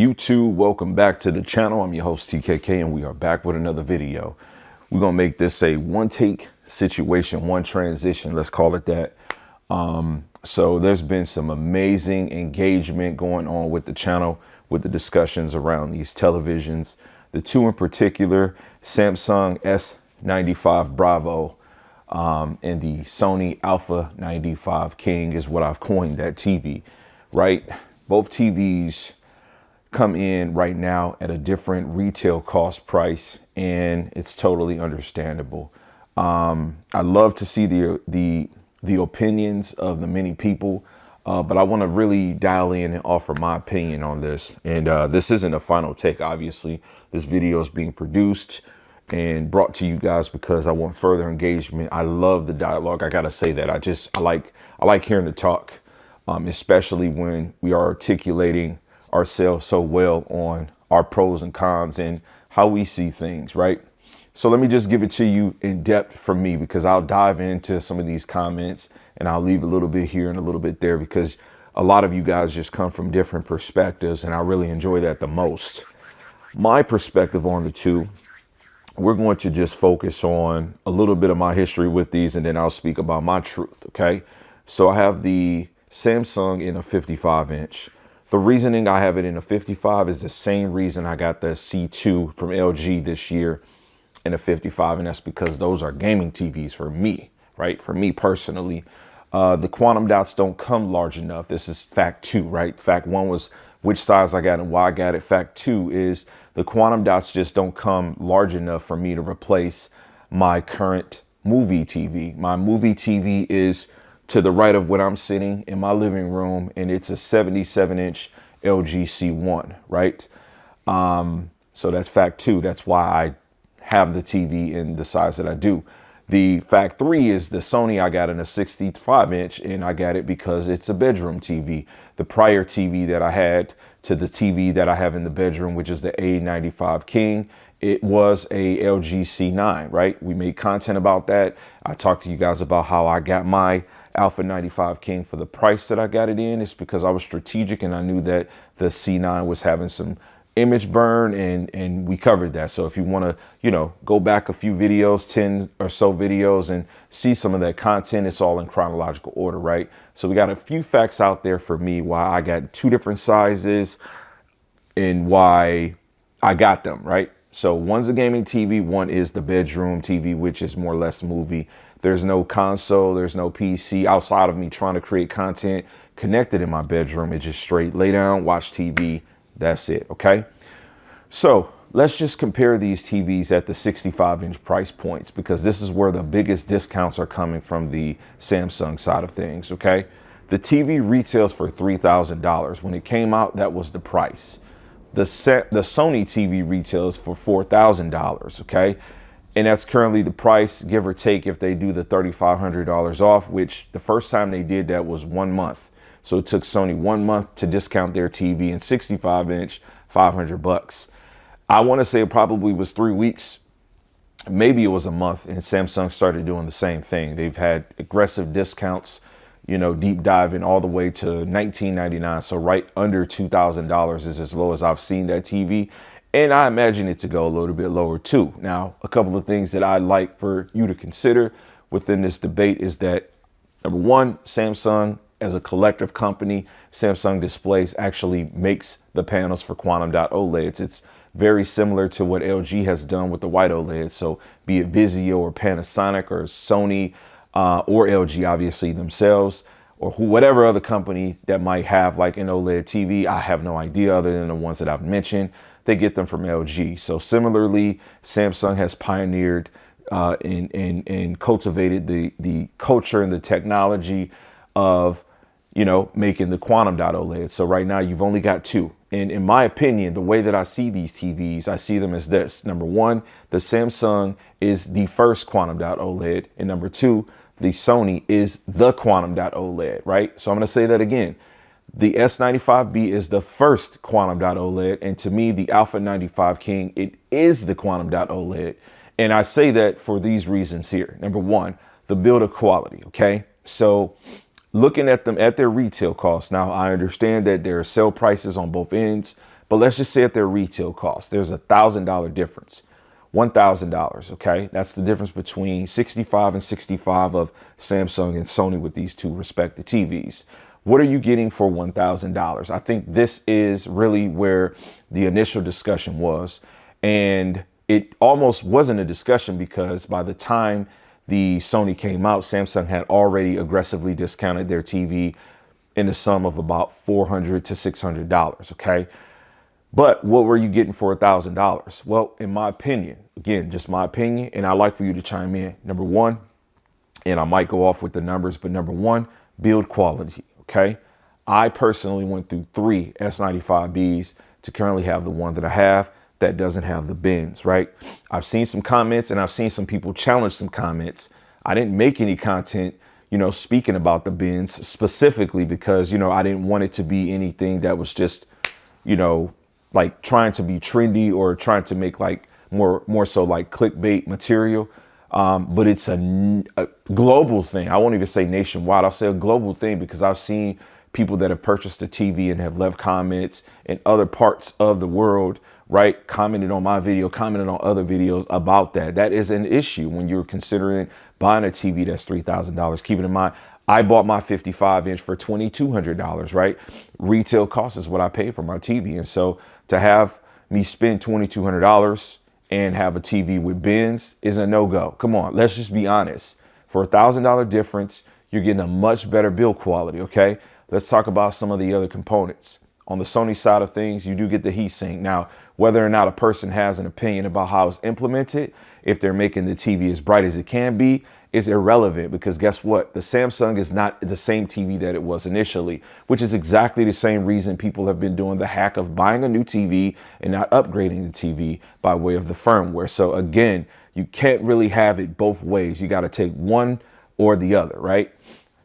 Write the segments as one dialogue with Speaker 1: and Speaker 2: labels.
Speaker 1: YouTube, welcome back to the channel. I'm your host TKK and we are back with another video. We're gonna make this a one take situation, one transition, let's call it that. So there's been some amazing engagement going on with the channel, with the discussions around these televisions. The two in particular, Samsung S95 Bravo and the Sony A95K is what I've coined that TV, right? Both TVs come in right now at a different retail cost price, and it's totally understandable. I love to see the opinions of the many people, but I want to really dial in and offer my opinion on this. And this isn't a final take, obviously. This video is being produced and brought to you guys because I want further engagement. I love the dialogue. I gotta say that I like hearing the talk, especially when we are articulating ourselves so well on our pros and cons and how we see things, right? So let me just give it to you in depth from me, because I'll dive into some of these comments and I'll leave a little bit here and a little bit there, because a lot of you guys just come from different perspectives and I really enjoy that the most. My perspective on the two, we're going to just focus on a little bit of my history with these, and then I'll speak about my truth, okay? So I have the Samsung in a 55-inch. The reasoning I have it in a 55 is the same reason I got the C2 from LG this year in a 55, and that's because those are gaming TVs for me, right? For me personally, the quantum dots don't come large enough. This is fact two, right? Fact one was which size I got and why I got it. Fact two is the quantum dots just don't come large enough for me to replace my current movie TV. My movie TV is to the right of what I'm sitting in my living room, and it's a 77-inch LG C1, right? So that's fact two. That's why I have the TV in the size that I do. The fact three is the Sony I got in a 65-inch, and I got it because it's a bedroom TV. The prior TV that I had to the TV that I have in the bedroom, which is the A95K, it was a LG C9, right? We made content about that. I talked to you guys about how I got my Alpha 95K for the price that I got it in. It's because I was strategic and I knew that the C9 was having some image burn, and we covered that. So if you want to, go back a few videos, 10 or so videos, and see some of that content, it's all in chronological order, right? So we got a few facts out there for me why I got two different sizes and why I got them, right? So one's a gaming TV, one is the bedroom TV, which is more or less movie. There's no console, there's no PC outside of me trying to create content connected in my bedroom. It's just straight lay down, watch TV. That's it. Okay. So let's just compare these TVs at the 65-inch price points, because this is where the biggest discounts are coming from the Samsung side of things. Okay. The TV retails for $3,000. When it came out, that was the price. The Sony TV retails for $4,000. Okay. And that's currently the price, give or take, if they do the $3,500 off, which the first time they did that was 1 month. So it took Sony 1 month to discount their TV in 65-inch, $500. I want to say it probably was 3 weeks. Maybe it was a month, and Samsung started doing the same thing. They've had aggressive discounts, deep diving all the way to $19.99. So right under $2,000 is as low as I've seen that TV. And I imagine it to go a little bit lower too. Now, a couple of things that I'd like for you to consider within this debate is that, number one, Samsung as a collective company, Samsung Displays actually makes the panels for quantum dot OLEDs. It's very similar to what LG has done with the white OLED. So be it Vizio or Panasonic or Sony or LG, obviously themselves, or whatever other company that might have like an OLED TV, I have no idea other than the ones that I've mentioned. They get them from LG. So similarly, Samsung has pioneered and cultivated the culture and the technology of making the quantum dot OLED. So right now you've only got two. And in my opinion, the way that I see these TVs, I see them as this. Number one, the Samsung is the first quantum dot OLED. And number two, the Sony is the quantum dot OLED, right? So I'm going to say that again. The S95B is the first quantum dot OLED. And to me, the Alpha 95K, it is the quantum dot OLED. And I say that for these reasons here. Number one, the build quality. Okay. So looking at them at their retail costs. Now, I understand that there are sale prices on both ends, But let's just say at their retail cost, there's $1,000 difference. $1,000, okay? That's the difference between 65 and 65 of Samsung and Sony with these two respective TVs. What are you getting for $1,000? I think this is really where the initial discussion was. And it almost wasn't a discussion because by the time the Sony came out, Samsung had already aggressively discounted their TV in the sum of about $400 to $600, okay? But what were you getting for $1,000? Well, in my opinion, again, just my opinion, and I'd like for you to chime in. Number one, and I might go off with the numbers, but number one, build quality, okay? I personally went through 3 S95Bs to currently have the one that I have that doesn't have the bins, right? I've seen some comments and I've seen some people challenge some comments. I didn't make any content, speaking about the bins specifically because, I didn't want it to be anything that was just, like trying to be trendy or trying to make like more so like clickbait material. But it's a global thing. I won't even say nationwide. I'll say a global thing because I've seen people that have purchased a TV and have left comments in other parts of the world, right? Commented on my video, commented on other videos about that. That is an issue when you're considering buying a TV that's $3,000. Keeping in mind, I bought my 55-inch for $2,200, right? Retail cost is what I paid for my TV. And so to have me spend $2,200 and have a TV with bins is a no-go. Come on, let's just be honest. For $1,000 difference, you're getting a much better build quality, okay? Let's talk about some of the other components. On the Sony side of things, you do get the heatsink. Now, whether or not a person has an opinion about how it's implemented, if they're making the TV as bright as it can be, is irrelevant because guess what? The Samsung is not the same TV that it was initially, which is exactly the same reason people have been doing the hack of buying a new TV and not upgrading the TV by way of the firmware. So again, you can't really have it both ways. You got to take one or the other, right?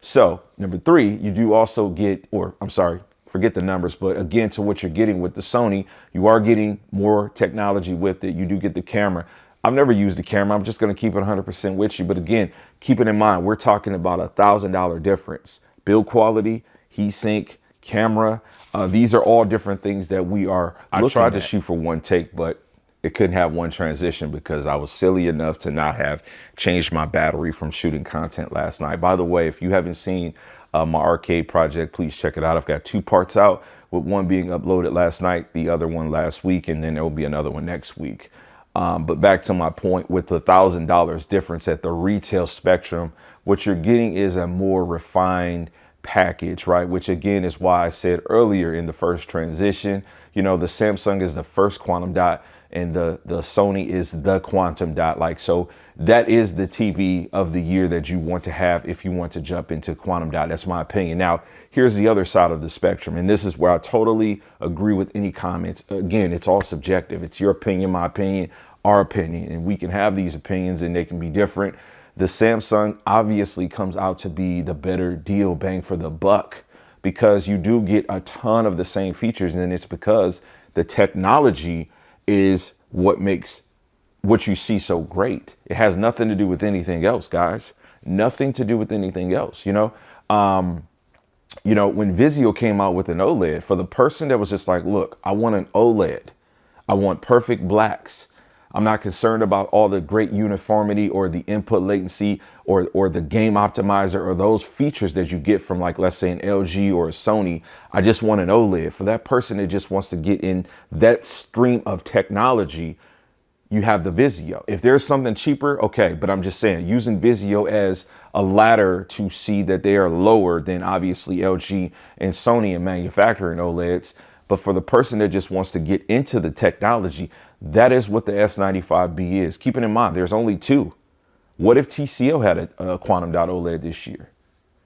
Speaker 1: So number 3, you do also get, or I'm sorry, forget the numbers, but again, to what you're getting with the Sony, you are getting more technology with it. You do get the camera. I've never used the camera. I'm just going to keep it 100% with you. But again, keep it in mind, we're talking about $1,000 difference. Build quality, heatsink, camera. These are all different things that we are looking at. I tried to shoot for one take, but it couldn't have one transition because I was silly enough to not have changed my battery from shooting content last night. By the way, if you haven't seen my arcade project, please check it out. I've got 2 parts out, with one being uploaded last night, the other one last week, and then there will be another one next week. But back to my point with the $1,000 difference at the retail spectrum, what you're getting is a more refined package, right? Which again is why I said earlier in the first transition, the Samsung is the first quantum dot and the Sony is the quantum dot. Like, so that is the TV of the year that you want to have if you want to jump into quantum dot. That's my opinion. Now, here's the other side of the spectrum. And this is where I totally agree with any comments. Again, it's all subjective. It's your opinion, my opinion, our opinion, and we can have these opinions and they can be different. The Samsung obviously comes out to be the better deal, bang for the buck, because you do get a ton of the same features. And it's because the technology is what makes what you see so great. It has nothing to do with anything else, guys. Nothing to do with anything else. When Vizio came out with an OLED, for the person that was just like, look, I want an OLED. I want perfect blacks. I'm not concerned about all the great uniformity or the input latency or the game optimizer or those features that you get from, like, let's say an LG or a Sony. I just want an OLED. For that person that just wants to get in that stream of technology, you have the Vizio. If there's something cheaper, okay, but I'm just saying, using Vizio as a ladder to see that they are lower than obviously LG and Sony in manufacturing OLEDs. But for the person that just wants to get into the technology, that is what the S95B is. Keeping in mind, there's only 2. What if TCL had a quantum dot OLED this year?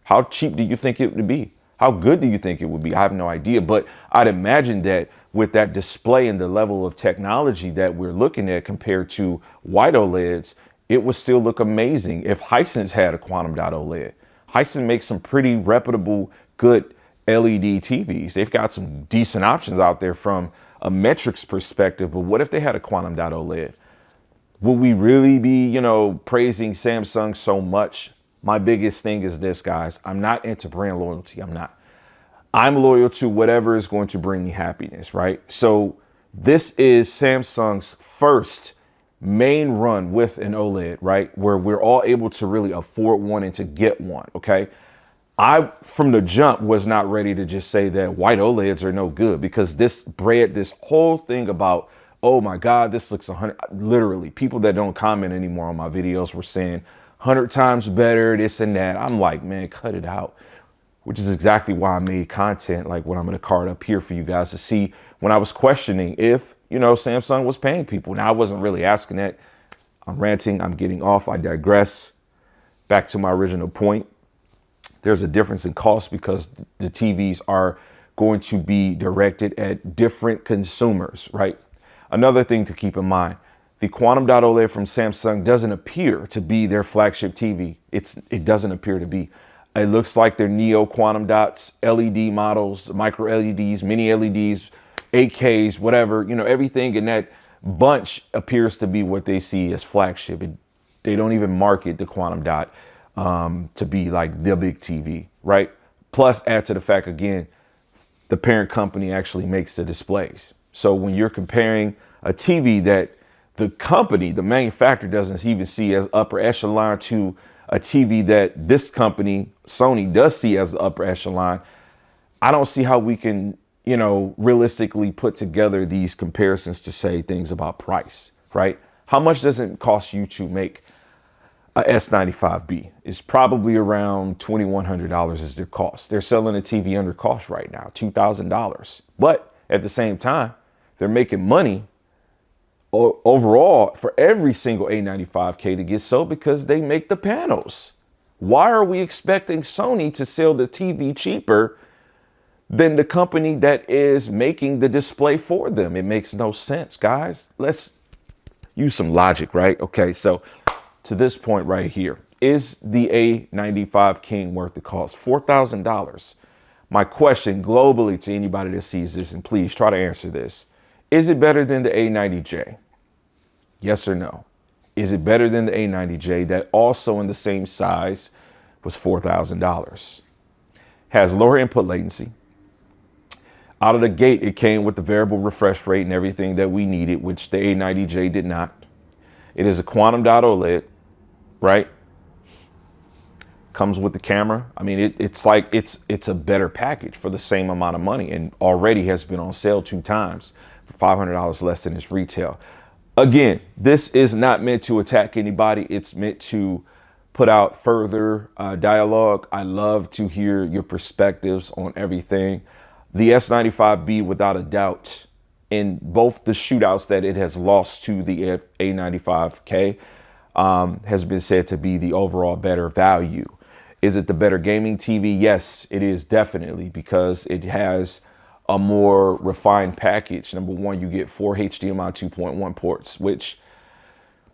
Speaker 1: How cheap do you think it would be? How good do you think it would be? I have no idea, but I'd imagine that with that display and the level of technology that we're looking at compared to white OLEDs, it would still look amazing if Hisense had a quantum dot OLED. Hisense makes some pretty reputable, good LED TVs. They've got some decent options out there from a metrics perspective, but what if they had a quantum dot OLED? Would we really be, praising Samsung so much? My biggest thing is this, guys. I'm not into brand loyalty. I'm not. I'm loyal to whatever is going to bring me happiness, right? So this is Samsung's first main run with an OLED, right? Where we're all able to really afford one and to get one, okay? I, from the jump, was not ready to just say that white OLEDs are no good, because this bred this whole thing about, oh my God, this looks 100, literally people that don't comment anymore on my videos were saying 100 times better, this and that. I'm like, man, cut it out. Which is exactly why I made content like what I'm going to card up here for you guys to see when I was questioning if, Samsung was paying people. Now, I wasn't really asking that. I'm ranting. I'm getting off. I digress. Back to my original point. There's a difference in cost because the TVs are going to be directed at different consumers, right? Another thing to keep in mind, the Quantum Dot OLED from Samsung doesn't appear to be their flagship TV. It doesn't appear to be. It looks like their Neo Quantum Dots, LED models, micro LEDs, mini LEDs, 8Ks, whatever, everything in that bunch appears to be what they see as flagship. They don't even market the Quantum Dot to be like the big TV, right? Plus, add to the fact, again, the parent company actually makes the displays. So when you're comparing a TV that the company, the manufacturer, doesn't even see as upper echelon to a TV that this company, Sony, does see as the upper echelon, I don't see how we can, realistically put together these comparisons to say things about price, right? How much does it cost you to make a S95B? It's probably around $2,100 is their cost. They're selling a TV under cost right now, $2,000. But at the same time, they're making money overall for every single A95K to get sold because they make the panels. Why are we expecting Sony to sell the TV cheaper than the company that is making the display for them? It makes no sense, guys. Let's use some logic, right? Okay, so to this point right here, is the A95 King worth the cost? $4,000. My question globally to anybody that sees this, and please try to answer this, is it better than the A90J? Yes or no? Is it better than the A90J that also in the same size was $4,000? Has lower input latency. Out of the gate, it came with the variable refresh rate and everything that we needed, which the A90J did not. It is a Quantum Dot OLED, right? Comes with the camera. I mean, it's a better package for the same amount of money, and already has been on sale 2 times for $500 less than its retail. Again, this is not meant to attack anybody. It's meant to put out further dialogue. I love to hear your perspectives on everything. The S95B, without a doubt, in both the shootouts that it has lost to the A95K, has been said to be the overall better value. Is it the better gaming TV? Yes, it is, definitely, because it has a more refined package. Number one, you get 4 HDMI 2.1 ports, which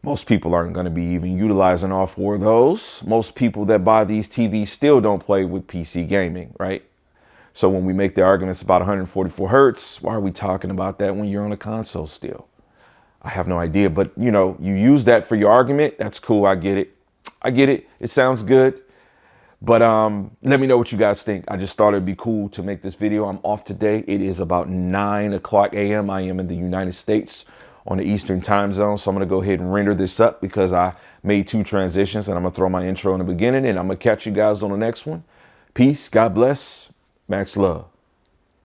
Speaker 1: most people aren't going to be even utilizing all 4 of those. Most people that buy these TVs still don't play with PC gaming, right? So when we make the arguments about 144 hertz, why are we talking about that when you're on a console still? I have no idea, but you use that for your argument. That's cool. I get it. I get it. It sounds good. But let me know what you guys think. I just thought it'd be cool to make this video. I'm off today. It is about 9 o'clock a.m. I am in the United States on the Eastern time zone. So I'm going to go ahead and render this up because I made 2 transitions, and I'm going to throw my intro in the beginning, and I'm going to catch you guys on the next one. Peace. God bless. Max love.